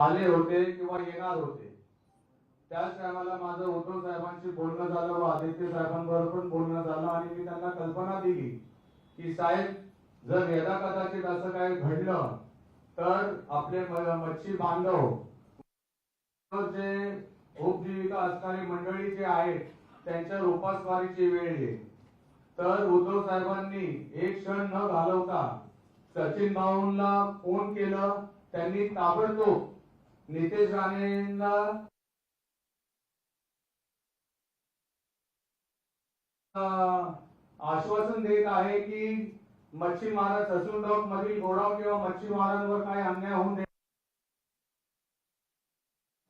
आले होते किंवा येणार होते, त्याच टायमाला माझं उद्धव साहेबांशी बोलणं झालं व आदित्य साहेबांबरोबर पण बोलणं झालं आणि मी त्यांना कल्पना दिली की साहेब, जर यदा कदाचित असं काही घडलं तर आपले मच्छी बांधव जे उपजीविका असणारी मंडळी जे आहेत त्यांच्या उपासमारीची वेळ येईल. तर उद्धव साहेबांनी एक क्षण न घालवता सचिन भाऊंना फोन केलं. त्यांनी ताबडतोब नितेश राणेंना आश्वासन देत आहे की मच्छीमार ससून डॉक मधील गोडाऊन किंवा मच्छीमारांवर काही अन्याय होऊ नये,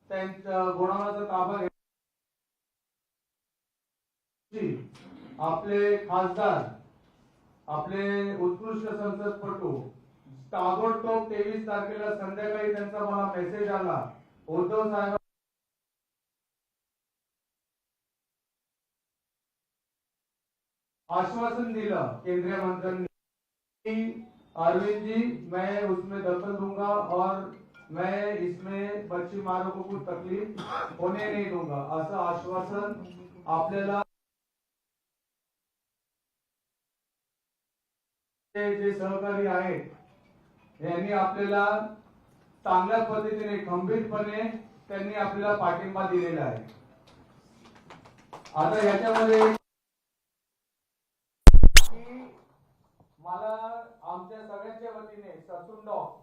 त्यांच्या गोडाऊनचा ताबा घ्या. आपले खासदार, आपले उत्कृष्ट संसदपटू ताबडतोब 23 तारखेला संध्याकाळी त्यांचा मला मेसेज आला. उद्धव साहेब आश्वासन दिला केंद्रीय मंत्र्यांनी कि अरविंद जी, मैं उसमें दखल दूंगा और मैं इसमें मच्छीमारों को कुछ तकलीफ होने नहीं दूंगा, असं आश्वासन आपल्याला जे सहकारी आहेत यांनी आपल्याला चांगल्या पद्धतीने खंबीरपणे त्यांनी आपल्याला पाठिंबा दिलेला आहे. आता याच्यामध्ये मला आमच्या सगळ्यांच्या वतीने ससून डॉक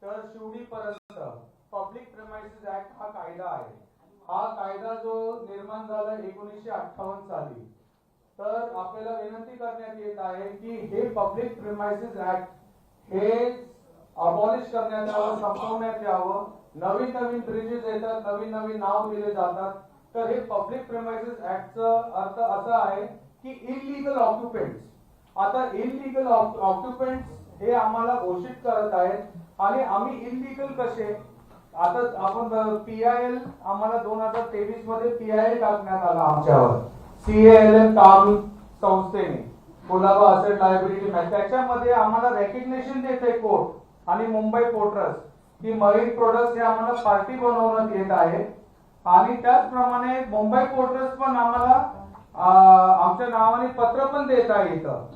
तर शिवडी पर्यंत पब्लिक प्रेमाइसेस ऍक्ट हा कायदा आहे. हा कायदा जो निर्माण झाला 1958 साली, तर आपल्याला विनंती करण्यात येत आहे की हे पब्लिक प्रेमाइसेस ऍक्ट हे अबॉलिश करण्यात यावं, संपवण्यात यावं. नवीन नवीन ब्रिजेस येतात, नवीन नवीन नाव दिले जातात. तर हे पब्लिक प्रेमाइसेस ऍक्टचा अर्थ असा आहे की इलिगल ऑक्युपेंट्स, आता इलिगल ऑक्युपेंट्स हे आम्हाला घोषित करत आहेत आणि आम्ही इलिगल कसे, आता आपण पीआयएल आम्हाला 2023 मध्ये पीआयएल टाकण्यात आला आमच्यावर सीएएलएम काम संस्थेने, कुलाबा असेट लायबिलिटी मॅच. त्याच्यामध्ये आम्हाला रेकग्निशन देते कोर्ट आणि मुंबई पोर्ट ट्रस्ट की मरीन प्रोडक्ट्स हे आम्हाला पार्टी बनवण्यात येत आहे. आणि त्याचप्रमाणे मुंबई पोर्ट ट्रस्ट पण आम्हाला आमच्या नावाने पत्र पण देता येतं.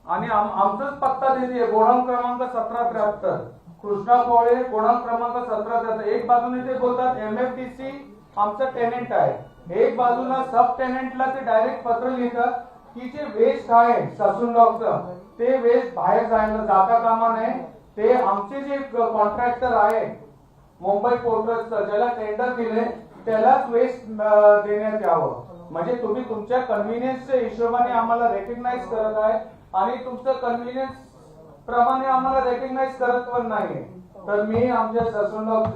आणि आमचाच पत्ता देते, गोडाऊन क्रमांक 1773 कृष्णा पोळे, गोडाऊन क्रमांक 1773. एक बाजूने ते बोलतात एमएफडीसी आमचं टेनेंट आहे, एक बाजूला सब टेनेंटला ते डायरेक्ट पत्र लिहितात की जे वेस्ट आहे ससून डॉकचं ते वेस्ट बाहेर जायला जाता कामा नये. ते आमचे जे कॉन्ट्रॅक्टर आहे मुंबई पोर्ट ट्रस्टचं, ज्याला टेंडर दिले त्यालाच वेस्ट देण्यात यावं. म्हणजे तुम्ही तुमच्या कन्व्हिनियन्सच्या हिशोबाने आम्हाला रेकग्नाइज करत आहे आणि तुमचं कन्व्हिनियन्स प्रमाणे आम्हाला रेकग्नाइज करत पण नाही. तर मी आमच्या ससून डॉक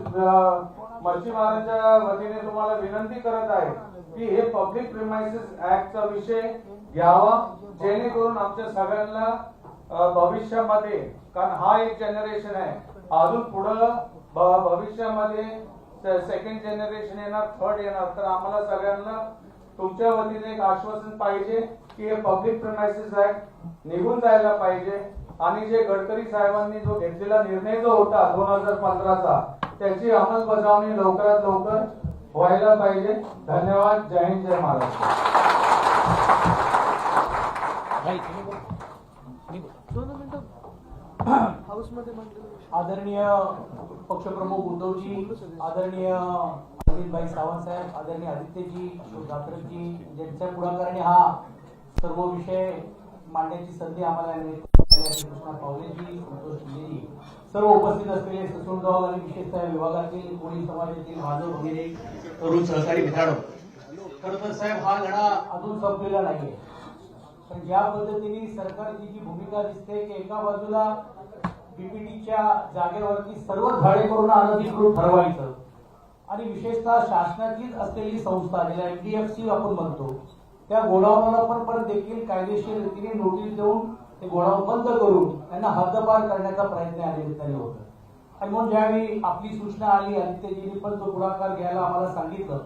मच्छीमारांच्या वतीने तुम्हाला विनंती करत आहे की हे पब्लिक प्रेमाइसेस ऍक्टचा विषय घ्यावा, जेणेकरून आमच्या सगळ्यांना भविष्यामध्ये, कारण हा एक जनरेशन आहे, अजून पुढं भविष्यामध्ये सेकंड जनरेशन येणार, थर्ड येणार. तर आम्हाला सगळ्यांना तुमच्या वतीने एक आश्वासन पाहिजे की हे पब्लिक प्रेमाइसेस ऍक्ट निघून जायला पाहिजे आणि जे गडकरी साहेबांनी जो घेतलेला निर्णय जो होता 2015चा, त्याची अंमलबजावणी लवकरात लवकर व्हायला पाहिजे. धन्यवाद. जय हिंद, जय महाराष्ट्र. आदरणीय पक्षप्रमुख उद्धवजी, आदरणीय अरविंदभाई सावंत साहेब, आदरणीय आदित्यजी, अशोक जात्रकजी, ज्यांच्या पुढाकाराने हा सर्व विषय मांडण्याची संधी आम्हाला कृष्णा पावलेजी, संतोष शिंदेजी, सर्व उपस्थित असलेले ससून डॉक आणि विशेषतः विभागातील कोळी समाजातील माझं वगैरे तरुण सहकारी मित्रांनो, खरं तर साहेब हा लढा अजून संपलेला नाहीये. पण ज्या पद्धतीने सरकारची जी भूमिका दिसते की एका बाजूला बीपीटीच्या जागेवरती सर्व झाडे करून अनधिकृत ठरवायचं आणि विशेषतः शासनाचीच असलेली संस्था ज्याला एनडीएफसी आपण म्हणतो त्या गोडाऊनला पण देखील कायदेशीर रीतीने नोटीस देऊन ते गोडाऊन बंद करून त्यांना हद्दपार करण्याचा प्रयत्न या निमित्ताने होता. आणि म्हणून ज्यावेळी आपली सूचना आली, आदित्यजींनी पण तो पुढाकार घ्यायला आम्हाला सांगितलं.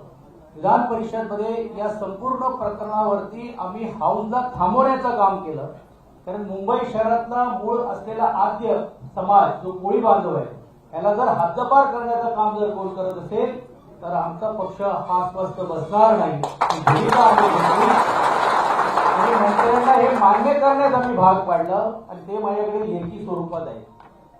विधान परिषदमध्ये या संपूर्ण प्रकरणावरती आम्ही हाऊसला थांबवण्याचं काम केलं. कारण मुंबई शहरातला मूळ असलेला आद्य समाज जो कोळी बांधव आहे याला जर हद्दपार करण्याचं काम जर कोण करत असेल तर आमचा पक्ष हा स्वस्थ बसणार नाही ही भूमिका आम्ही घेतली आणि मंत्र्यांना हे मान्य करण्यास आम्ही भाग पाडलं आणि ते माझ्याकडे लेखी स्वरूपात आहे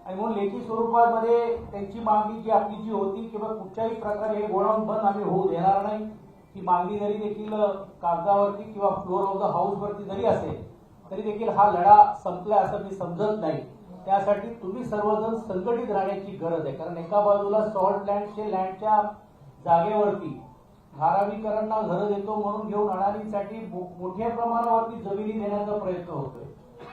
आणि म्हणून लेखी स्वरूपामध्ये त्यांची मागणी जी आपली जी होती किंवा कुठच्याही प्रकारे हे गोडाऊन बंद आम्ही होऊ देणार नाही ही मागणी जरी देखील कागदावरती किंवा फ्लोर ऑफ द हाऊस वरती जरी असेल तरी देखील हा लढा संपला असं मी समजत नाही. त्यासाठी तुम्ही सर्वजण संघटित राहण्याची गरज आहे कारण एका बाजूला सॉल्ट लँडच्या जागेवरती धारावीकरांना घरं देतो म्हणून घेऊन अडाणीसाठी मोठ्या प्रमाणावरती जमिनी देण्याचा प्रयत्न होतोय.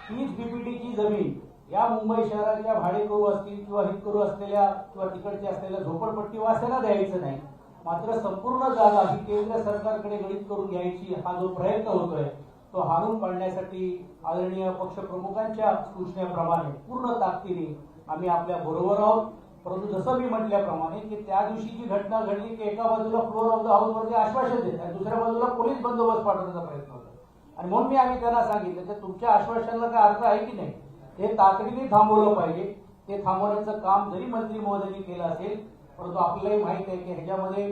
हीच बीपीटीची जमीन या मुंबई शहराच्या भाडेकरू असतील किंवा हितकरू असलेल्या किंवा तिकडचे असलेल्या झोपडपट्टी वासियांना द्यायचं नाही मात्र संपूर्ण जागा ही केंद्र सरकारकडे गणित करून घ्यायची हा जो प्रयत्न होतोय तो हाणून पाडण्यासाठी आदरणीय पक्षप्रमुखांच्या सूचनेप्रमाणे पूर्ण ताकदीने आम्ही आपल्या बरोबर आहोत. परंतु जसं मी म्हटल्याप्रमाणे की त्या दिवशी जी घटना घडली की एका बाजूला फ्लोर ऑफ द हाऊस वरती आश्वासन देत आणि दुसऱ्या बाजूला पोलीस बंदोबस्त पाठवण्याचा प्रयत्न होता आणि म्हणून आम्ही त्यांना सांगितलं की तुमच्या आश्वासनाला काय अर्थ आहे की नाही हे तातडीने थांबवलं पाहिजे. ते थांबवण्याचं काम जरी मंत्री महोदयांनी केलं असेल परंतु आपल्यालाही माहित आहे की ह्याच्यामध्ये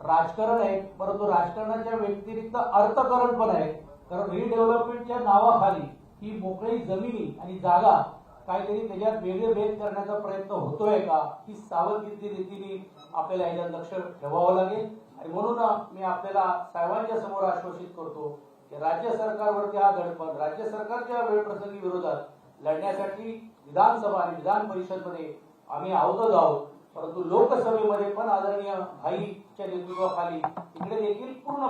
राजकारण आहे परंतु राजकारणाच्या व्यतिरिक्त अर्थकारण पण आहे कारण रिडेव्हलपमेंटच्या नावाखाली ही मोकळी जमिनी आणि जागा काहीतरी त्याच्यात वेगळे भेद करण्याचा प्रयत्न होतोय का ही सावधगिरी रीतीने आपल्याला याच्यात लक्ष ठेवावं लागेल आणि म्हणून मी आपल्याला साहेबांच्या समोर आश्वासित करतो की राज्य सरकारवरती हा दडपण राज्य सरकारच्या वेळप्रसंगी विरोधात लढण्यासाठी विधानसभा आणि विधान परिषदमध्ये आम्ही आहोतच आहोत परंतु लोकसभेमध्ये पण आदरणीय भाईच्या नेतृत्वाखाली इकडे देखील पूर्ण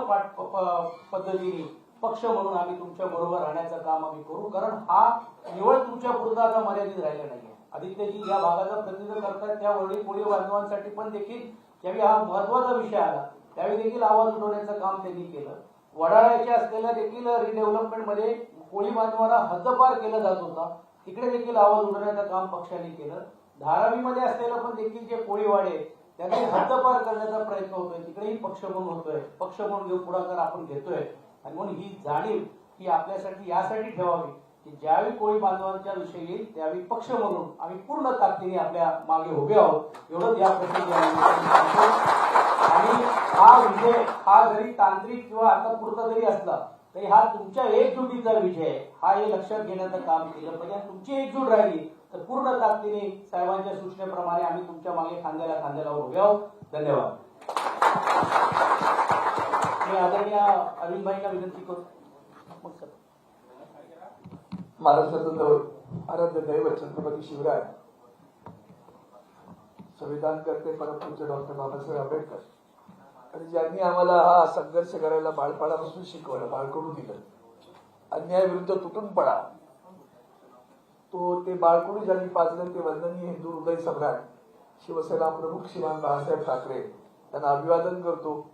पद्धतीने पक्ष म्हणून आम्ही तुमच्या बरोबर राहण्याचं काम आम्ही करू कारण हा निवड तुमच्या पुरता आता मर्यादित राहिला नाहीये. आदित्यजी या भागाचा प्रतिनिधित्व करतात त्या वडील कोळी बांधवांसाठी पण देखील ज्यावेळी हा महत्वाचा विषय आला त्यावेळी देखील आवाज उठवण्याचं काम त्यांनी केलं. वडाळ्याच्या असलेल्या देखील रिडेव्हलपमेंट मध्ये कोळी बांधवांना हद्दपार केला जात होता तिकडे देखील आवाज उठवण्याचं काम पक्षाने केलं. धारावीमध्ये असलेलं पण देखील जे कोळीवाडे त्यांनी हद्दपार करण्याचा प्रयत्न होतोय तिकडेही पक्ष म्हणून होतोय पक्ष म्हणून घेऊन पुढाकार आपण घेतोय आणि म्हणून ही जाणीव ही आपल्यासाठी यासाठी ठेवावी की ज्यावेळी कोळी बांधवांच्या विषयी येईल त्यावेळी पक्ष म्हणून आम्ही पूर्ण ताकदीने आपल्या मागे उभे आहोत एवढंच या प्रसंगी आणि हा विजय हा जरी तांत्रिक किंवा आता पुरता जरी असला तरी हा तुमच्या एकजुटीचा विजय आहे हा हे लक्षात घेण्याचं काम केलं पाहिजे. तुमची एकजूट राहिली तर पूर्ण ताकदीने साहेबांच्या सूचनेप्रमाणे आम्ही तुमच्या मागे खांद्याला खांद्याला उभे आहोत. धन्यवाद. मी आदरणीय अरविंदभाईंना विनंती करतो. महाराष्ट्राचं आराध्य दैवत छत्रपती शिवराय संविधान करते परमपूज्य डॉक्टर बाबासाहेब आंबेडकर आणि ज्यांनी आम्हाला हा संघर्ष करायला बाळपणापासून शिकवलं बाळकडून दिलं अन्यायाविरुद्ध तुटून पडा तो ते बाळकडून ज्यांनी पाजलं ते वंदनीय हिंदू हृदय सम्राट शिवसेना प्रमुख श्रीमान बाळासाहेब ठाकरे त्यांना अभिवादन करतो.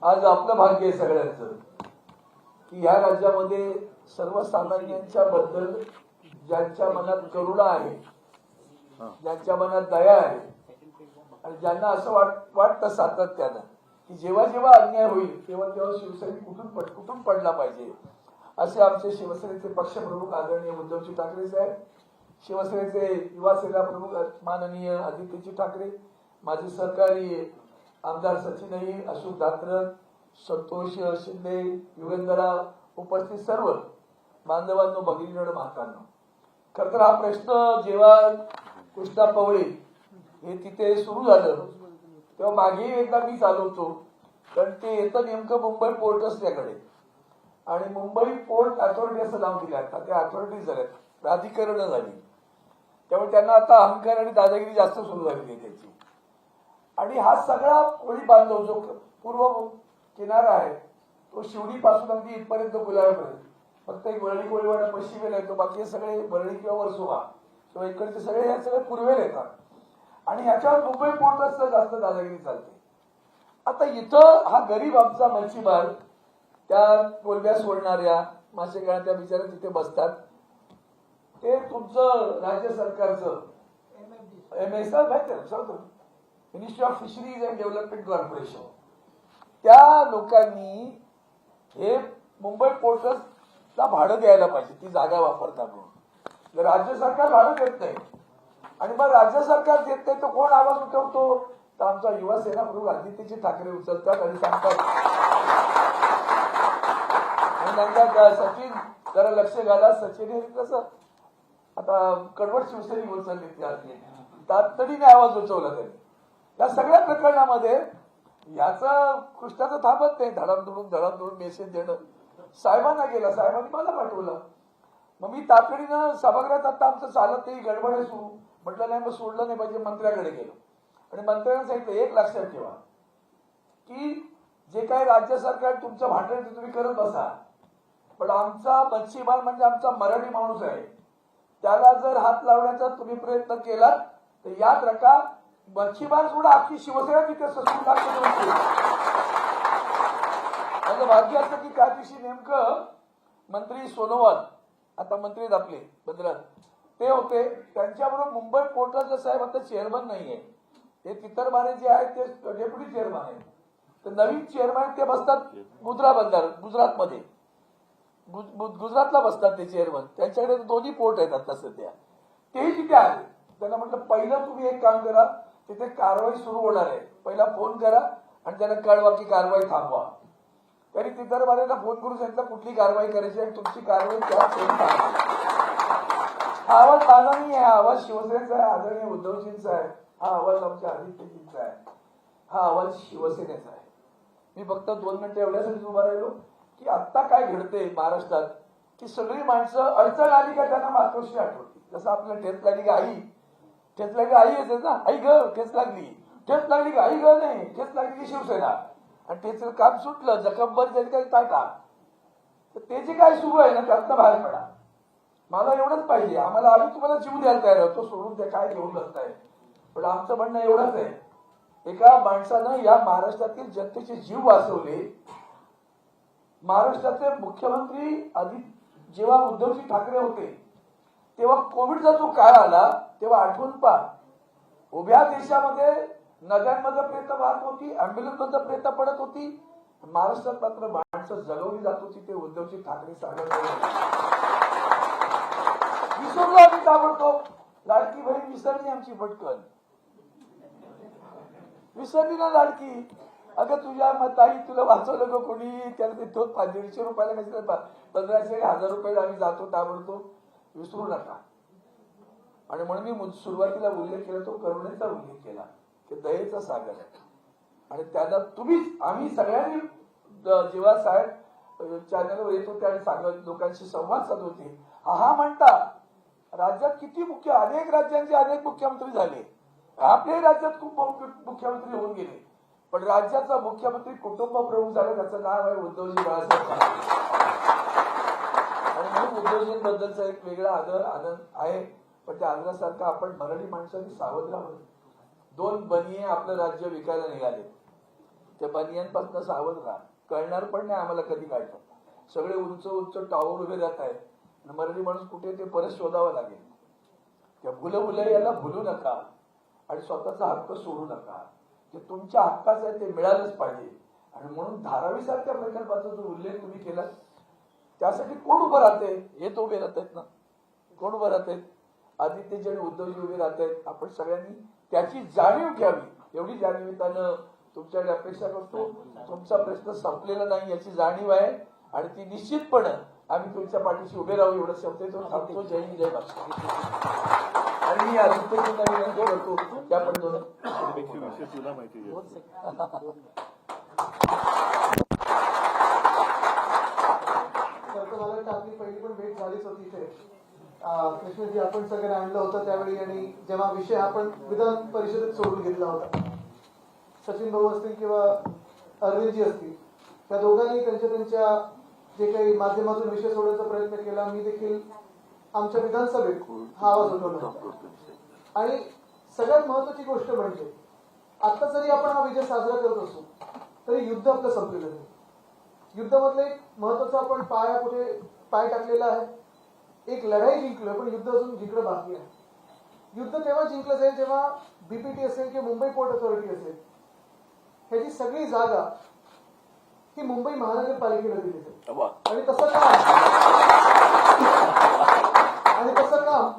आज आपलं भाग्य आहे सगळ्यांचं की ह्या राज्यामध्ये सर्वसामान्यांच्या बद्दल ज्यांच्या मनात करुणा आहे ज्यांच्या मनात दया आहे आणि ज्यांना असं वाटतं सातत्यानं की जेव्हा जेव्हा अन्याय होईल तेव्हा तेव्हा शिवसैनिक कुठून पडला पाहिजे असे आमचे शिवसेनेचे पक्षप्रमुख आदरणीय उद्धवजी ठाकरे साहेब शिवसेनेचे युवा सेना प्रमुख माननीय आदित्यजी ठाकरे माजी सहकारी आमदार सचिन अय्यर अशोक दात्रक संतोष शिंदे युगेंद्रराव उपस्थित सर्व बांधवांनो भगिनींनो मातांनो खर तर हा प्रश्न जेव्हा कृष्णा पवळे हे तिथे सुरू झालं तेव्हा मागे एकदा मी चालवतो कारण ते येतं नेमकं मुंबई पोर्ट असल्याकडे आणि मुंबई पोर्ट अथॉरिटी असं नाव दिलं आता त्या अथॉरिटी झाल्यात प्राधिकरण झाली त्यामुळे त्यांना आता अहंकार आणि दादागिरी जास्त सुरू झालेली आहे त्याची आणि हा सगळा कोळी बांधव जो पूर्व किनारा आहे तो शिवडी पासून अगदी इथपर्यंत गुलाबापर्यंत फक्त एक वरळी कोळीवाडा पश्चिमेला येतो बाकी सगळे वरळी किंवा वर्सोवा किंवा इकडचे सगळे हे सगळे पूर्वेला येतात आणि ह्याच्यावर मुंबई पोर्टच जास्त दादागिरी चालते. आता इथं हा गरीब आमचा मच्छीमार त्या कोलब्या सोडणाऱ्या मासे त्या बिचाऱ्या तिथे बसतात ते तुमचं राज्य सरकारचं ministry of fisheries and development corporation त्या लोकांनी हे मुंबई पोर्टला भाडं द्यायला पाहिजे ती जागा वापरता म्हणून. जर राज्य सरकार भाडं देत नाही आणि मग राज्य सरकार देत नाही तर कोण आवाज उठवतो? तर आमचा युवा सेना प्रमुख आदित्यजी ठाकरे उचलतात आणि सांगतात आणि म्हणतात सचिन जरा लक्ष घाला. सचिन हे कसं आता कडवट शिवसेने उचलली त्यातली तातडीने आवाज उचवला त्यांनी. या सगळ्या प्रकरणामध्ये याचा कृष्णाचं थांबत नाही. धडाधडून मेसेज देणं साहेबांना गेला, साहेबांनी मला पाठवलं. मग मी तातडीनं सभागृहात आता आमचं चालत नाही, गडबड आहे सुरू म्हटलं नाही, मग सोडलं नाही पाहिजे. मंत्र्याकडे गेलो आणि मंत्र्यांना सांगितलं एक लक्षात ठेवा की जे काही राज्य सरकार तुमचं भांडण ते तुम्ही करत बसा, पण आमचा मच्छीमार म्हणजे आमचा मराठी माणूस आहे, त्याला जर हात लावण्याचा तुम्ही प्रयत्न केलात तर याद रखा मच्छीमार सोडा अख्खी शिवसेना तिथे ससून लागते. माझं भाग्य असतं की त्या दिवशी नेमकं मंत्री सोनोवाल आता मंत्री आपले बदलात ते होते. त्यांच्याबरोबर मुंबई पोर्टचा साहेब आता चेअरमन नाहीये, ते तितरमाने जे आहेत ते डेप्युटी चेअरमन आहेत. तर नवीन चेअरमन ते बसतात मुद्रा बंदर गुजरातमध्ये, गुजरातला बसतात ते चेअरमन. त्यांच्याकडे दोन्ही पोर्ट आहेत आता सध्या. तेही तिथे आले. त्यांना म्हटलं पहिलं तुम्ही एक काम करा, तिथे कारवाई सुरू होणार आहे, पहिला फोन करा आणि त्यांना कळवा की कारवाई थांबवा. तरी तितरमानेला फोन करून सांगितलं कुठली कारवाई करायची आणि तुमची कारवाई त्या हा आवाज माझा नाही आहे, हा आवाज शिवसेनेचा आहे, आदरणीय उद्धवजींचा आहे, हा आवाज आमच्या आदित्यजींचा आहे, हा आवाज शिवसेनेचा आहे. मी फक्त 2 मिनिटं एवढ्यासाठी उभा राहिलो की आता काय घडते महाराष्ट्रात की सगळी माणसं अडचण आली का त्यांना मातोश्री आठवते. जसं आपल्याला ठेच लागली का आई, ठेच लागली आई येते ना, आई ग ठेच लागली, ठेच लागली का आई ग नाही, ठेच लागली की शिवसेना. आणि त्याचं काम सुटलं जखम बंद झाली काही टाटा. तर ते जे काय सुरू आहे ना त्यातनं बाहेर पडा. मला एवढंच पाहिजे, आम्हाला आम्ही तुम्हाला जीव द्यायला तयार होतो, सोडून ते काय घेऊन बसताय. पण आमचं म्हणणं एवढंच आहे, एका माणसानं या महाराष्ट्रातील जनतेचे जीव वाचवले. महाराष्ट्राचे मुख्यमंत्री आधी जेव्हा उद्धवजी ठाकरे होते तेव्हा कोविडचा जो काळ आला तेव्हा आठवून पहा, उभ्या देशामध्ये नद्यांमध्ये प्रेत वाहत होती, अँब्युलन्स मध्ये प्रेत पडत होती, महाराष्ट्रात मात्र माणसं जगवली जात होती. ते उद्धवजी ठाकरे सांगत विसरलो आम्ही ताबडतोब. लाडकी बहीण विसरली आमची पटकन, विसरली ना लाडकी. अगं तुझ्या ताई तुला वाचवलं ग कोणी, त्याला ते 150 रुपयाला कसं 1500 1000 रुपयाला आम्ही जातो ताबडतोब. विसरू नका. आणि म्हणून मी सुरुवातीला उल्लेख केला तो करुणेचा उल्लेख केला की दयेचा सागर आहे. आणि त्याला तुम्हीच आम्ही सगळ्यांनी जेव्हा साहेब चॅनलवर येत होते आणि सांगत लोकांशी संवाद साधत होते, हा म्हणता राज्यात किती अनेक राज्यांचे अनेक मुख्यमंत्री झाले, आपल्याही राज्यात खूप मुख्यमंत्री होऊन गेले, पण राज्याचा मुख्यमंत्री कुटुंब प्रमुख झाला त्याचं नाव आहे उद्धवजी बाळासाहेब ठाकरे. आणि म्हणून उद्धवजींबद्दलचा एक वेगळा आनंद आहे. पण त्या आनंदासारखं आपण मराठी माणसांनी सावध राहावं. 2 बनिये आपलं राज्य विकायला निघाले, त्या बनियांपासून सावध राहा. कळणार पण नाही आम्हाला कधी काढतात. सगळे उंच उंच टावर उभे राहत आहेत, मराठी माणूस कुठे ते परत शोधावं लागेल. त्या भुलं याला भुलू नका आणि स्वतःचा हक्क सोडू नका. ते तुमच्या हक्काचं आहे, ते मिळालंच पाहिजे. आणि म्हणून धारावीसारख्या प्रकल्पाचा जो उल्लेख तुम्ही केला त्यासाठी कोण उभं राहते? हे तो उभे राहत आहेत ना, कोण उभं राहत आहेत? आदित्यजी आणि उद्धवजी उभे राहत आहेत. आपण सगळ्यांनी त्याची जाणीव घ्यावी, एवढी जाणीवतानं तुमच्याकडे अपेक्षा करतो. तुमचा प्रश्न संपलेला नाही याची जाणीव आहे आणि ती निश्चितपणे आम्ही तुमच्या पाठीशी उभे राहू एवढं शब्द थांबतो. जय हिंद जय महाराष्ट्र. आणि मी आदित्यजींना विनंती करतो की आपण दोन मला आपली पहिली पण भेट झालीच होती इथे. कृष्णजी आपण सगळ्यांनी आणलं होतं त्यावेळी, आणि जेव्हा विषय आपण विधान परिषदेत सोडून घेतला होता, सचिन भाऊ असतील किंवा अरविंदजी असतील, त्या दोघांनी त्यांच्या जे काही माध्यमातून विषय सोडण्याचा प्रयत्न केला. मी देखील आमच्या विधानसभेत हा आवाज उठवला होता. आणि सगळ्यात महत्वाची गोष्ट म्हणजे आता जरी आपण हा विजय साजरा करत असू तरी युद्ध आपलं संपलेलं नाही. युद्धामधलं एक महत्वाचा आपण पाय टाकलेला आहे. एक लढाई जिंकलोय पण युद्ध अजून जिंकणं बाकी आहे. युद्ध तेव्हा जिंकलं जाईल जेव्हा बीपीटी असेल किंवा मुंबई पोर्ट अथॉरिटी असेल, ह्याची सगळी जागा ही मुंबई महानगरपालिकेला दिली जाईल. आणि तसं काम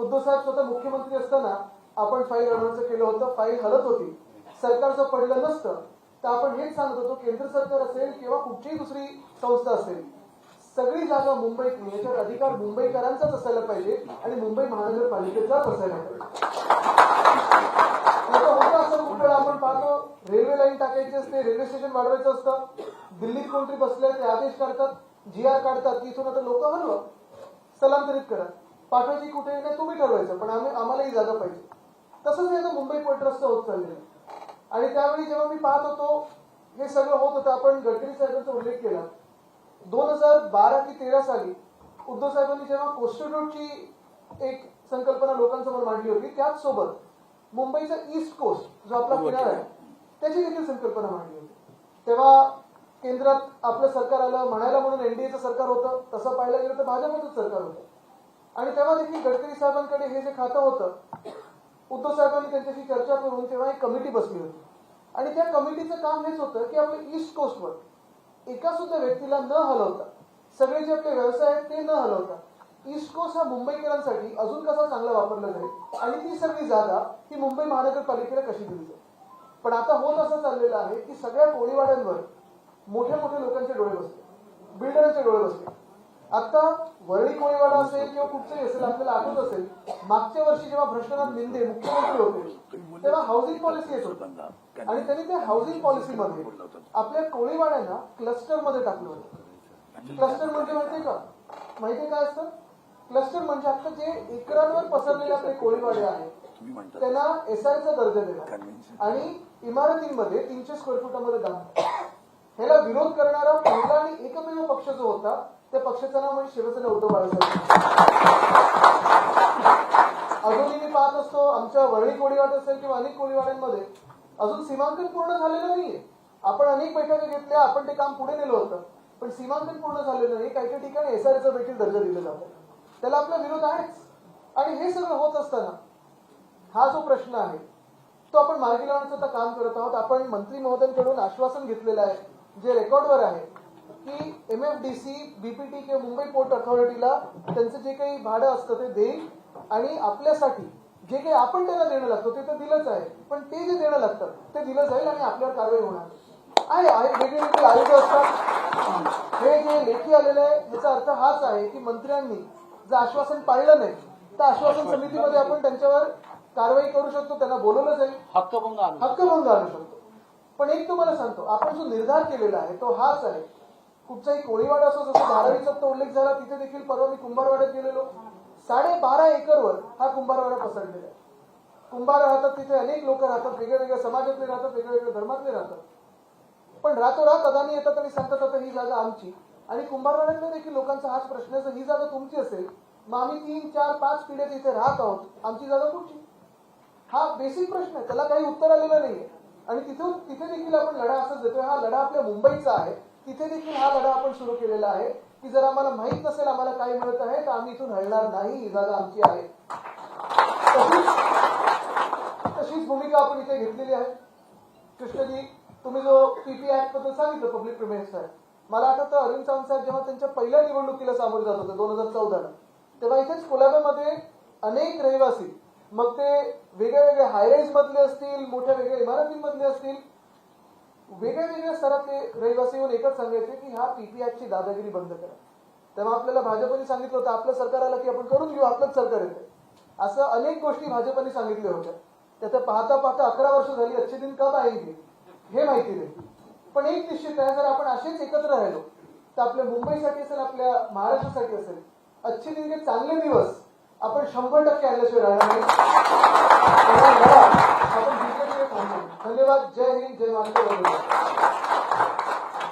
उद्धव साहेब स्वतः मुख्यमंत्री असताना आपण फाईल हलवायचं केलं होतं, फाईल हलत होती, सरकारचं पडलं नसतं तर आपण हेच सांगत होतो, केंद्र सरकार असेल किंवा कुठलीही दुसरी संस्था असेल, सगळी जागा मुंबईत याच्यात अधिकार मुंबईकरांचाच असायला पाहिजे आणि मुंबई महानगरपालिकेचाच असायला पाहिजे. होतं असं खूप वेळा आपण पाहतो, रेल्वे लाईन टाकायची असते, रेल्वे स्टेशन वाढवायचं असतं, दिल्लीत कोणतरी बसले ते आदेश काढतात, GR काढतात, तिथून आता लोक हलवा, स्थलांतरित करा, पाठवायची कुठे नाही तुम्ही ठरवायचं, पण आम्हाला ही जागा पाहिजे. तसंच हे मुंबई पोर्ट रस्ता होत चाललेला. आणि त्यावेळी जेव्हा मी पाहत होतो हे सगळं होत होतं, आपण गडकरी साहेबांचा उल्लेख केला. 2012 की 13 साली उद्धव साहेबांनी जेव्हा कोस्टल रोडची एक संकल्पना लोकांसमोर मांडली होती, त्याच सोबत मुंबईचा ईस्ट कोस्ट जो आपला किनारा आहे त्याची देखील संकल्पना मांडली होती. तेव्हा केंद्रात आपलं सरकार आलं, म्हणायला म्हणून NDAचं सरकार होतं, तसं पाहायला गेलं तर भाजपचंच सरकार होतं. आणि तेव्हा देखील गडकरी साहेबांकडे हे जे खातं होतं, उद्धव साहेबांनी त्यांच्याशी चर्चा करून तेव्हा एक कमिटी बसली होती. आणि त्या कमिटीचं काम हेच होतं की आपल्या ईस्ट कोस्टवर एका सुद्धा व्यक्तीला न हलवता, सगळे जे आपले व्यवसाय आहेत ते न हलवता, ईस्ट कोस्ट हा मुंबईकरांसाठी अजून कसा चांगला वापरला जाईल आणि ती सगळी जागा ही मुंबई महानगरपालिकेला कशी दिली जाईल. पण आता होत असं चाललेलं आहे की सगळ्या कोळीवाड्यांवर मोठ्या मोठ्या लोकांचे डोळे बसले, बिल्डरांचे डोळे बसले. आता वरळी कोळीवाडा असेल किंवा कुठचंही असेल, आपल्याला आठवत असेल मागच्या वर्षी जेव्हा भ्रष्टनाथ मिंदे मुख्यमंत्री होते तेव्हा हाऊसिंग पॉलिसी येत होती आणि त्यांनी त्या हाऊसिंग पॉलिसीमध्ये आपल्या कोळीवाड्यांना क्लस्टर मध्ये टाकलं होतं. क्लस्टर म्हणजे माहितीये का? माहितीये काय असतं क्लस्टर? म्हणजे आता जे एकरांवर पसरलेले आपले कोळीवाडे आहेत त्यांना SRचा दर्जा देणार आणि इमारतींमध्ये 300 स्क्वेअर फुटामध्ये दाम. ह्याला विरोध करणारा पहिला आणि एकमेव पक्ष जो होता त्या पक्षाचं नाव म्हणजे शिवसेना उद्धव बाळासाहेब. अजूनही मी पाहत असतो आमच्या वरळी कोळीवाड असेल किंवा अनेक कोळीवाड्यांमध्ये अजून सीमांकन पूर्ण झालेलं नाहीये. आपण अनेक बैठका घेतल्या, आपण ते काम पुढे नेलं होतं, पण सीमांकन पूर्ण झालेलं नाही. काही काही ठिकाणी SRचा देखील दर्जा दिला जातो, त्याला आपला विरोध आहेच. आणि हे सगळं होत असताना हा जो प्रश्न आहे तो आपण मार्गी लावण्याचं काम करत आहोत. आपण मंत्री महोदयांकडून आश्वासन घेतलेलं आहे, जे रेकॉर्डवर आहे, की MFDC, BPT किंवा मुंबई पोर्ट अथॉरिटीला त्यांचं जे काही भाडं असतं ते देईल आणि आपल्यासाठी जे काही आपण त्यांना देणं लागतो ते तर दिलंच आहे, पण ते जे देणं लागतं ते दिलं जाईल आणि आपल्यावर कारवाई होणार आहे. वेगवेगळे आयुध असतात. हे जे लेखी आलेलं आहे याचा अर्थ हाच आहे की मंत्र्यांनी जर आश्वासन पाळलं नाही तर आश्वासन समितीमध्ये आपण त्यांच्यावर कारवाई करू शकतो, त्यांना बोलवलं जाईल, हक्कभंग आणू शकतो. पण एक तुम्हाला सांगतो, आपण जो निर्धार केलेला आहे तो हाच आहे. कुठचाही कोळीवाडा असो, जसं धारावीचा तो उल्लेख झाला, तिथे देखील परवा मी कुंभारवाड्यात गेलेलो. 12.5 एकरवर हा कुंभारवाडा पसरलेला आहे. कुंभार राहतात तिथे, अनेक लोक राहतात, वेगवेगळ्या समाजातले राहतात, वेगवेगळ्या धर्मातले राहतात. पण रातोरात अदानी येतात आणि सांगतात आता ही जागा आमची. आणि कुंभारवाड्यातल्या देखील लोकांचा हाच प्रश्न आहे, ही जागा तुमची असेल मग आम्ही 3, 4, 5 पिढ्या तिथे राहत आहोत, आमची जागा कुठची? हा बेसिक प्रश्न आहे, त्याला काही उत्तर आलेलं नाहीये. आणि तिथे देखील आपण लढा असाच देतोय. हा लढा आपल्या मुंबईचा आहे. तिथे देखील हा लढा आपण सुरू केलेला आहे की जर आम्हाला माहित नसेल आम्हाला काय मिळत आहे तर आम्ही इथून हलणार नाही, ही जागा आमची आहे. तशीच भूमिका आपण इथे घेतलेली आहे. कृष्णजी, तुम्ही जो PP ऍक्ट बद्दल सांगितलं, पब्लिक प्रिमाइस ऍक्ट, मला आठवतं अरविंद सावंत साहेब जेव्हा त्यांच्या पहिल्या निवडणुकीला सामोरे जात होते 2014ला, तेव्हा इथेच कोलाब्यामध्ये अनेक रहिवासी, मग ते वेगळ्या हायराईज मधले असतील, मोठ्या वेगळ्या इमारतींमधले असतील, वेगळ्या स्तरातले रहिवासी येऊन एकच सांगायचे की ह्या PP ऍक्टची दादागिरी बंद करा. तेव्हा आपल्याला भाजपने सांगितलं होतं आपलं सरकार आलं की आपण करून घेऊ, आपलंच सरकार येते. असं अनेक गोष्टी भाजपने सांगितल्या होत्या. त्याचं पाहता पाहता 11 वर्ष झाली, अच्छे दिन कब आएंगे हे माहिती नाही. पण एक निश्चित आहे, जर आपण असेच एकत्र राहिलो तर आपल्या मुंबईसाठी असेल, आपल्या महाराष्ट्रासाठी असेल, अच्छे दिन के चांगले दिवस आपण 100% आणल्याशिवाय राहणार नाही. आपण जिंकल्याशिवाय थांबणार. धन्यवाद. जय हिंद, जय महाराष्ट्र.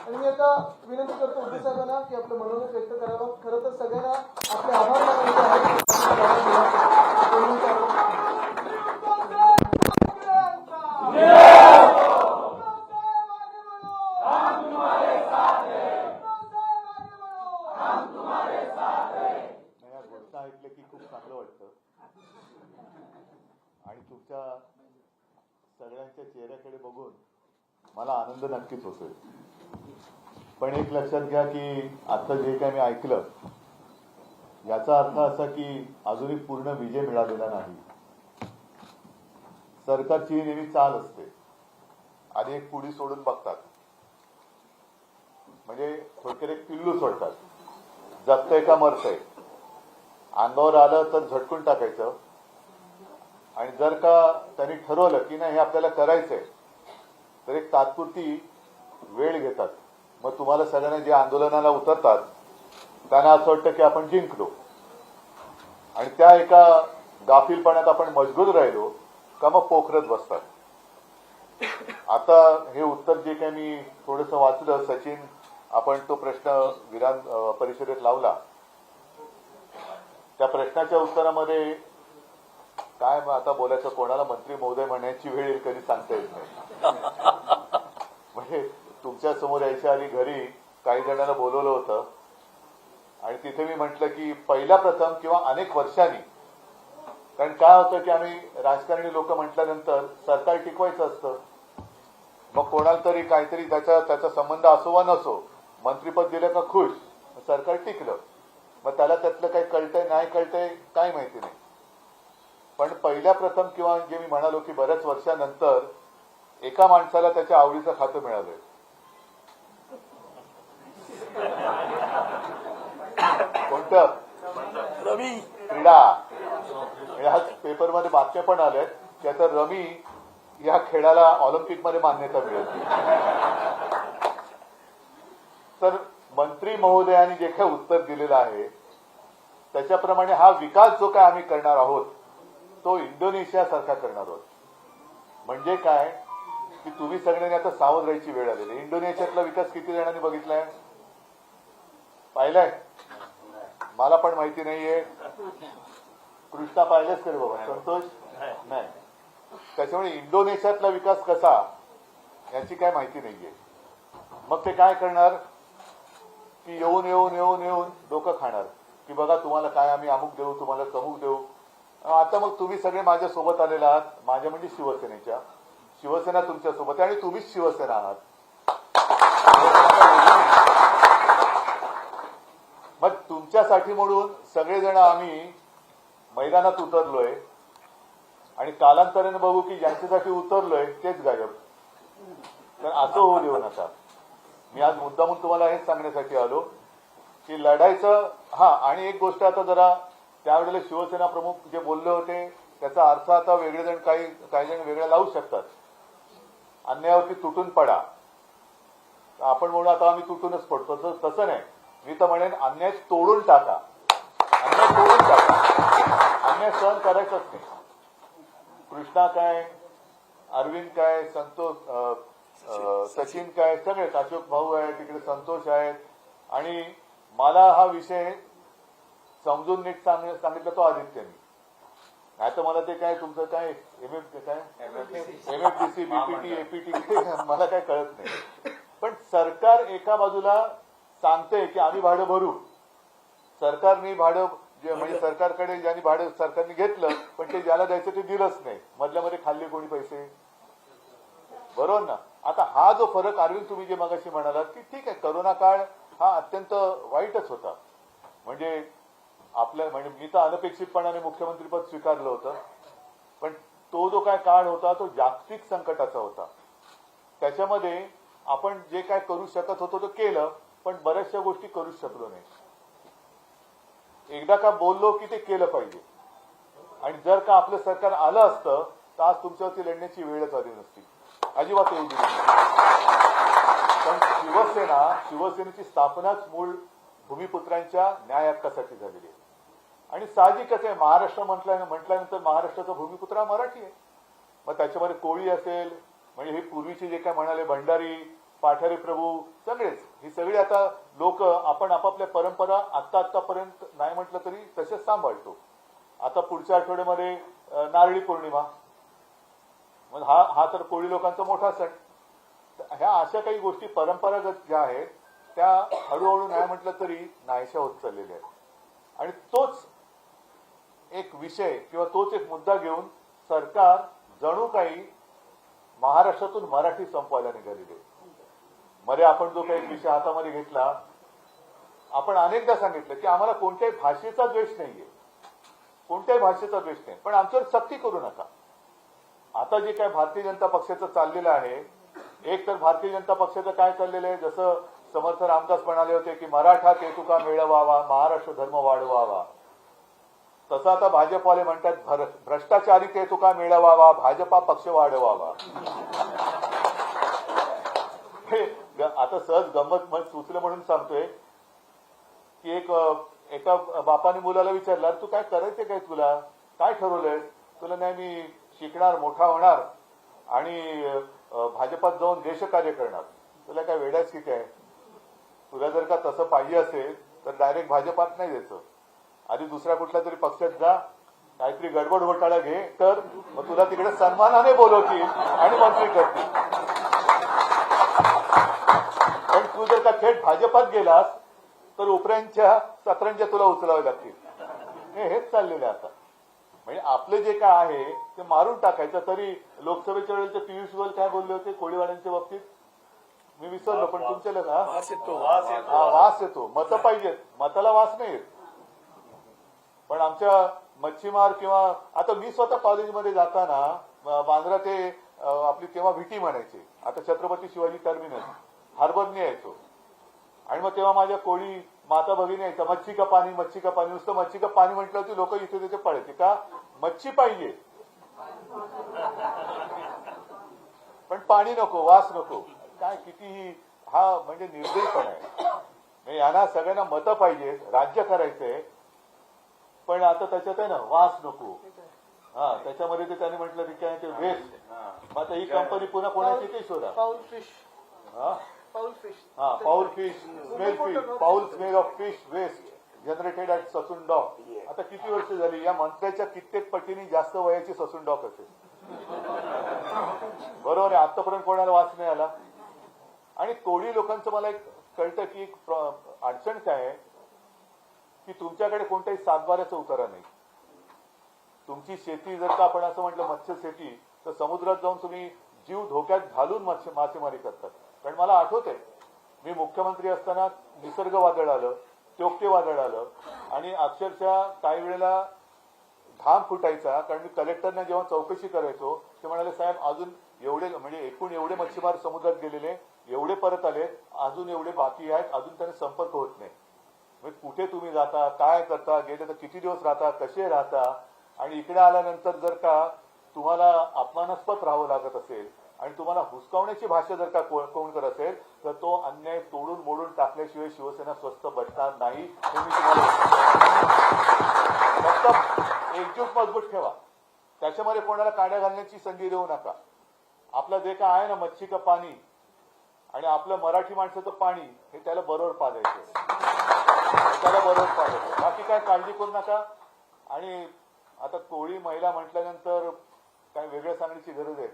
आणि मी आता विनंती करतो उद्धव साहेबांना की आपलं मनोगत व्यक्त करावं. खरं तर सगळ्यांना आपले आभार मानायचे आहेत. ऐकलं की खूप चांगलं वाटतं आणि तुमच्या सगळ्यांच्या चेहऱ्याकडे बघून मला आनंद नक्कीच होतोय. पण एक लक्षात घ्या की आता जे काही मी ऐकलं याचा अर्थ असा की अजूनही पूर्ण विजय मिळालेला नाही. सरकारची नेहमी चाल असते आणि एक पुढी सोडून बघतात, म्हणजे थोडक्यात एक पिल्लू सोडतात. जगतंय का मरतंय, अंगावर आलं तर झटकून टाकायचं, आणि जर का त्यांनी ठरवलं की नाही हे आपल्याला करायचंय तर एक तात्पुरती वेळ घेतात. मग तुम्हाला सगळ्यांना जे आंदोलनाला उतरतात त्यांना असं वाटतं की आपण जिंकलो, आणि त्या एका गाफीलपणात आपण मजबूत राहिलो का मग पोखरत बसतात. आता हे उत्तर जे काही मी थोडंसं वाचलं, सचिन आपण तो प्रश्न विधान परिषदेत लावला, त्या प्रश्नाच्या उत्तरामध्ये काय मग आता बोलायचं, कोणाला मंत्री महोदय म्हणण्याची वेळ येईल कधी सांगता येत नाही. म्हणजे तुमच्या समोर यायच्या आधी घरी काही जणांना बोलवलं होतं आणि तिथे मी म्हटलं की पहिल्या प्रथम किंवा अनेक वर्षांनी, कारण काय होतं की आम्ही राजकारणी लोक म्हटल्यानंतर सरकार टिकवायचं असतं, मग कोणाला तरी काहीतरी त्याचा संबंध असो वा नसो मंत्रीपद दिलं का खुश, सरकार टिकलं. मग त्याला त्यातलं काही कळतंय नाही कळतंय काय माहिती नाही. पण पहिल्या प्रथम किंवा जे मी म्हणालो की बऱ्याच वर्षानंतर एका माणसाला त्याच्या आवडीचं खातं मिळालंय. कोणतं? रमी क्रीडा. आज पेपरमध्ये बातम्या पण आल्यात की आता रमी या खेळाला ऑलिम्पिकमध्ये मान्यता मिळेल. तर मंत्री महोदयांनी जे काही उत्तर दिलेलं आहे त्याच्याप्रमाणे हा विकास जो काय आम्ही करणार आहोत तो इंडोनेशिया सारखा करणार आहोत. म्हणजे काय की तुम्ही सगळ्यांनी आता सावध राहायची वेळ आलेली. इंडोनेशियातला विकास किती जणांनी बघितलाय, पाहिलाय? मला पण माहिती नाहीये. कृष्णा पाहिलेच तरी बाबा, संतोष नाही. त्याच्यामुळे इंडोनेशियातला विकास कसा याची काय माहिती नाहीये. मग ते काय करणार की येऊन येऊन येऊन येऊन डोकं खाणार की बघा तुम्हाला काय आम्ही अमुक देऊ, तुम्हाला तमुक देऊ. आता मग तुम्ही सगळे माझ्या सोबत आलेला आहात, माझ्या म्हणजे शिवसेनेच्या, शिवसेना तुमच्या सोबत आहे आणि तुम्हीच शिवसेना आहात. मग तुमच्यासाठी म्हणून सगळेजण आम्ही मैदानात उतरलोय आणि कालांतराने बघू की ज्यांच्यासाठी उतरलोय तेच गायब. तर असं होऊ देऊ नका. मी आज मुद्दामून तुम्हाला हेच सांगण्यासाठी आलो की लढायचं. हा, आणि एक गोष्ट आता जरा त्यावेळेला शिवसेना प्रमुख जे बोलले होते त्याचा अर्थ आता वेगळे जण काही जण वेगळा लावू शकतात. अन्यायावरती तुटून पडा, आपण म्हणून आता आम्ही तुटूनच पडतो, तसं नाही. मी तर म्हणेन अन्याय तोडून टाका, अन्याय तोडून टाका. अन्याय सहन करायचंच नाही. कृष्णा काय, अरविंद काय, संतोष, सचिन काय, सगळेच, अशोक भाऊ आहे तिकडे, संतोष आहेत. आणि मला हा विषय समजून नीट सांगितलं तो आदित्यनी. नाही तर मला ते काय तुमचं काय एमएफडीसी बीपीटी एपीटी मला काय कळत नाही. पण सरकार एका बाजूला सांगते की आम्ही भाडं भरू, सरकारने भाडं म्हणजे सरकारकडे ज्यांनी भाडं सरकारने घेतलं पण ते ज्याला द्यायचं ते दिलंच नाही, मधल्यामध्ये खाल्ले कोणी पैसे, बरोबर ना. आता हा जो फरक अरविंद तुम्ही जे मगाशी म्हणालात की ठीक आहे करोना काळ हा अत्यंत वाईटच होता, म्हणजे आपल्या म्हणजे मी तर अनपेक्षितपणाने मुख्यमंत्रीपद स्वीकारलं होतं, पण तो जो काय काळ होता तो जागतिक संकटाचा होता. त्याच्यामध्ये आपण जे काय करू शकत होतो ते केलं, पण बऱ्याचशा गोष्टी करूच शकलो नाही. एकदा का बोललो की ते केलं पाहिजे, आणि जर का आपलं सरकार आलं असतं तर आज तुमच्यावरती लढण्याची वेळच आली नसती, अजिबात येऊ दिली नसती. पण शिवसेनेची स्थापनाच मूळ भूमिपुत्रांच्या न्याय हक्कासाठी झालेली आहे. आणि साहजिकच आहे, महाराष्ट्र म्हटल्यानंतर महाराष्ट्राचा भूमिपुत्र हा मराठी आहे. मग त्याच्यामध्ये कोळी असेल, म्हणजे हे पूर्वीचे जे काय म्हणाले भंडारी, पाठारे प्रभू, सगळेच ही सगळी आता लोक आपण आपापल्या परंपरा आतापर्यंत नाही म्हटलं तरी तसेच सांभाळतो. आता पुढच्या आठवड्यामध्ये नारळी पौर्णिमा, मग हा तर कोळी लोकांचा मोठा सण. ह्या अशा काही गोष्टी परंपरागत ज्या आहेत त्या हळूहळू नाही म्हटलं तरी नाहीशा होत चाललेल्या आहेत. आणि तोच एक विषय किंवा तोच एक मुद्दा घेऊन सरकार जणू काही महाराष्ट्रातून मराठी संपवायला निघालेले. मध्ये आपण जो काही विषय हातामध्ये घेतला आपण अनेकदा सांगितलं की आम्हाला कोणत्याही भाषेचा द्वेष नाहीये, कोणत्याही भाषेचा द्वेष नाही, पण आमच्यावर सक्ती करू नका. आता जे काय भारतीय जनता पक्षाचं चाललेलं आहे, एक तर भारतीय जनता पक्षाचं काय चाललेलं आहे, जसं समर्थ रामदास म्हणाले होते की मराठा केतुका मिळवावा, महाराष्ट्र धर्म वाढवावा, तसं आता भाजपवाले म्हणतात भ्रष्टाचारी केतुका मिळवावा, भाजपा पक्ष वाढवावा. हे आता सहज गंमत सुचलं म्हणून सांगतोय की एका बापाने मुलाला विचारलं, तू काय करायचं काय, तुला काय ठरवलंय? तुला नाही, मी शिकणार, मोठा होणार आणि भाजपात जाऊन देशकार्य करणार. तुला काय वेड्याच की काय? तुला जर का तसं पाहिजे असेल तर डायरेक्ट भाजपात नाही द्यायचं, आधी दुसऱ्या कुठल्या तरी पक्षात जा, काहीतरी गडबड घोटाळा घे, तर मग तुला तिकडे सन्मानाने बोलवतील आणि मंत्री करतील. पण तू जर का थेट भाजपात गेलास तर उपऱ्यांच्या सतरंज्या तुला उचलावे लागतील. हेच चाललेलं आहे आता. म्हणजे आपले जे काय आहे ते मारून टाकायचं. तरी लोकसभेच्या वेळेस पियुष गोयल काय बोलले होते कोळीवाड्यांच्या बाबतीत, मी विसरलो, पण तुमच्या वास येतो. मतं पाहिजेत, मताला वास नाही येत. पण आमच्या मच्छीमार किंवा आता मी स्वतः कॉलेजमध्ये जाताना बांद्रा ते आपली तेव्हा व्हीटी म्हणायचे, आता छत्रपती शिवाजी टर्मिनस, हार्बरने यायचो. आणि मग तेव्हा माझ्या कोळी माता भगिनी यायचा, मच्छी का पाणी, मच्छी का पाणी. नुसतं मच्छी का पाणी म्हटलं की लोक इथे तिथे पळायचे. का? मच्छी पाहिजे पण पाणी नको, वास नको. काय कितीही हा म्हणजे निर्दयीपणा आहे. यांना सगळ्यांना मतं पाहिजेत, राज्य करायचंय, पण आता त्याच्यात आहे ना वास नको. हा, त्याच्यामध्ये ते त्यांनी म्हटलं की काय ते वेस्ट. मग आता ही कंपनी पुन्हा कोणाची ते शोधा. Foul fish foul smell of fish waste generated at Sassoon dock. आता किती वर्ष झाली या मंत्र्याच्या कित्येक पटीने जास्त वयाची ससून डॉक असेल. बरोबर आहे, आतापर्यंत कोणाला वास नाही आला. आणि कोळी लोकांचं मला एक कळतं की एक अडचण काय आहे की तुमच्याकडे कोणत्याही सातबाऱ्याचा उतारा नाही. तुमची शेती जर का आपण असं म्हटलं मत्स्य शेती, तर समुद्रात जाऊन तुम्ही जीव धोक्यात घालून मासेमारी करतात. कारण मला आठवत आहे, मी मुख्यमंत्री असताना निसर्ग वादळ आलं, त्योक्ते वादळ आलं आणि अक्षरशः काही वेळेला घाम फुटायचा. कारण मी कलेक्टरने जेव्हा चौकशी करायचो ते म्हणाले, साहेब अजून एवढे म्हणजे एकूण एवढे मच्छीमार समुद्रात गेलेले, एवढे परत आले, अजून एवढे बाकी आहेत, अजून त्यांना संपर्क होत नाही. म्हणजे कुठे तुम्ही जाता, काय करता, गेले तर किती दिवस राहता, कसे राहता, आणि इकडे आल्यानंतर जर का तुम्हाला अपमानास्पद राहावं लागत असेल आणि तुम्हाला हुसकावण्याची भाषा जर का कोण करत असेल तर तो अन्याय तोडून मोडून टाकल्याशिवाय शिवसेना स्वस्थ बसणार नाही. हे मी तुम्हाला फक्त एकजूट मजबूत ठेवा, त्याच्यामध्ये कोणाला काड्या घालण्याची संधी देऊ नका. आपलं जे काय आहे ना मच्छी का पाणी आणि आपलं मराठी माणसाचं पाणी हे त्याला बरोबर पाजायचं, त्याला बरोबर पाजायचं. बाकी काय काळजी करू नका. आणि आता कोळी महिला म्हटल्यानंतर काय वेगळं सांगण्याची गरज आहे.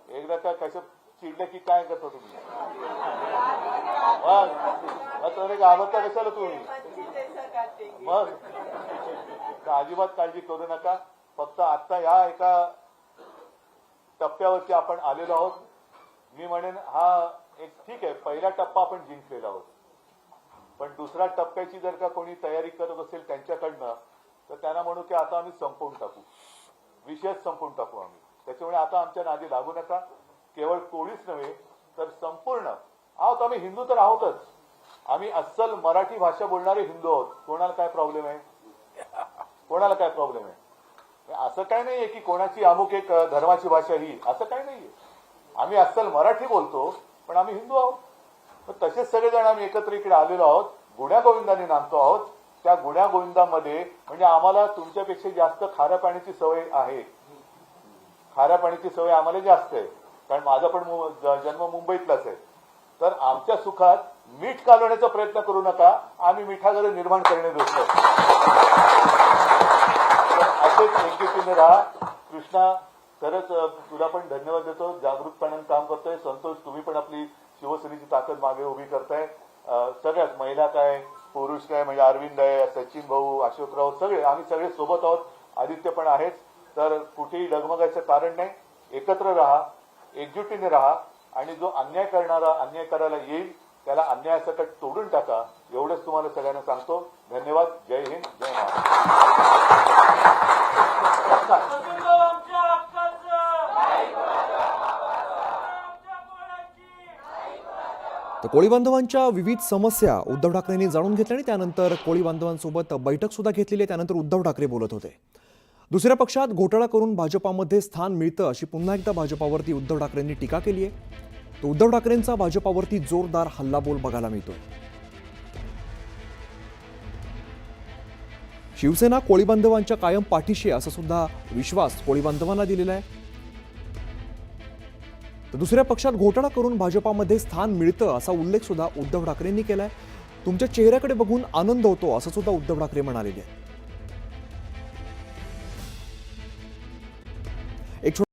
एकदा काय कसं चिडलं की काय करता तुम्ही, घाबरता कशाला तुम्ही. मग अजिबात काळजी करू नका. फक्त आता ह्या एका टप्प्यावरती आपण आलेलो आहोत. मी म्हणेन हा एक ठीक आहे, पहिला टप्पा आपण जिंकलेला आहोत, पण दुसऱ्या टप्प्याची जर का कोणी तयारी करत असेल त्यांच्याकडनं तर त्यांना म्हणू की आता आम्ही संपवून टाकू, विषयच संपवून टाकू आम्ही. त्याच्यामुळे आता आमच्या नादी लागू नका. केवळ कोळीच नव्हे तर संपूर्ण आहोत आम्ही, हिंदू तर आहोतच, आम्ही अस्सल मराठी भाषा बोलणारे हिंदू आहोत. कोणाला काय प्रॉब्लेम आहे? कोणाला काय प्रॉब्लेम आहे? असं काय नाहीये की कोणाची अमुक एक धर्माची भाषा ही, असं काय नाहीये. आम्ही अस्सल मराठी बोलतो पण आम्ही हिंदू आहोत. तर तसेच सगळेजण आम्ही एकत्र इकडे आलेलो आहोत, गुण्या गोविंदाने नांदतो आहोत. त्या गुण्या गोविंदामध्ये म्हणजे आम्हाला तुमच्यापेक्षा जास्त खाऱ्या पाण्याची सवय आहे. खाऱ्या पाण्याची सवय आम्हाला जास्त आहे, कारण माझा पण जन्म मुंबईतलाच आहे. तर आमच्या सुखात मीठ कालवण्याचा प्रयत्न करू नका, आम्ही मिठागरे निर्माण करणे दोस्त. असेच एकजुटीने राहा. कृष्णा, खरंच तुला पण धन्यवाद देतो, जागृतपणाने काम करतोय. संतोष, तुम्ही पण आपली शिवसेनेची ताकद मागे उभी करताय. सगळ्याच महिला काय पुरुष काय, म्हणजे अरविंद आहे, सचिन भाऊ, अशोकराव, सगळे आम्ही सगळे सोबत आहोत. आदित्य पण आहेच. तर कुठेही डगमगायचं कारण नाही. एकत्र राहा, एकजुटीने राहा आणि जो अन्याय करणारा अन्याय करायला येईल त्याला अन्यायासकट तोडून टाका, एवढंच तुम्हाला सगळ्यांना सांगतो. धन्यवाद. जय हिंद, जय महाराष्ट्र. तर कोळी बांधवांच्या विविध समस्या उद्धव ठाकरेंनी जाणून घेतल्या आणि त्यानंतर कोळी बांधवांसोबत बैठक सुद्धा घेतलेली आहे. त्यानंतर उद्धव ठाकरे बोलत होते. दुसऱ्या पक्षात घोटाळा करून भाजपामध्ये स्थान मिळतं अशी पुन्हा एकदा भाजपावरती उद्धव ठाकरेंनी टीका केली आहे. तर उद्धव ठाकरेंचा भाजपावरती जोरदार हल्लाबोल बघायला मिळतोय. शिवसेना कोळी बांधवांच्या कायम पाठीशी असा सुद्धा विश्वास कोळी बांधवांना दिलेला आहे. तर दुसऱ्या पक्षात घोटाळा करून भाजपामध्ये स्थान मिळतं असा उल्लेख सुद्धा उद्धव ठाकरेंनी केलाय. तुमच्या चेहऱ्याकडे बघून आनंद होतो असं सुद्धा उद्धव ठाकरे म्हणालेले आहे. एक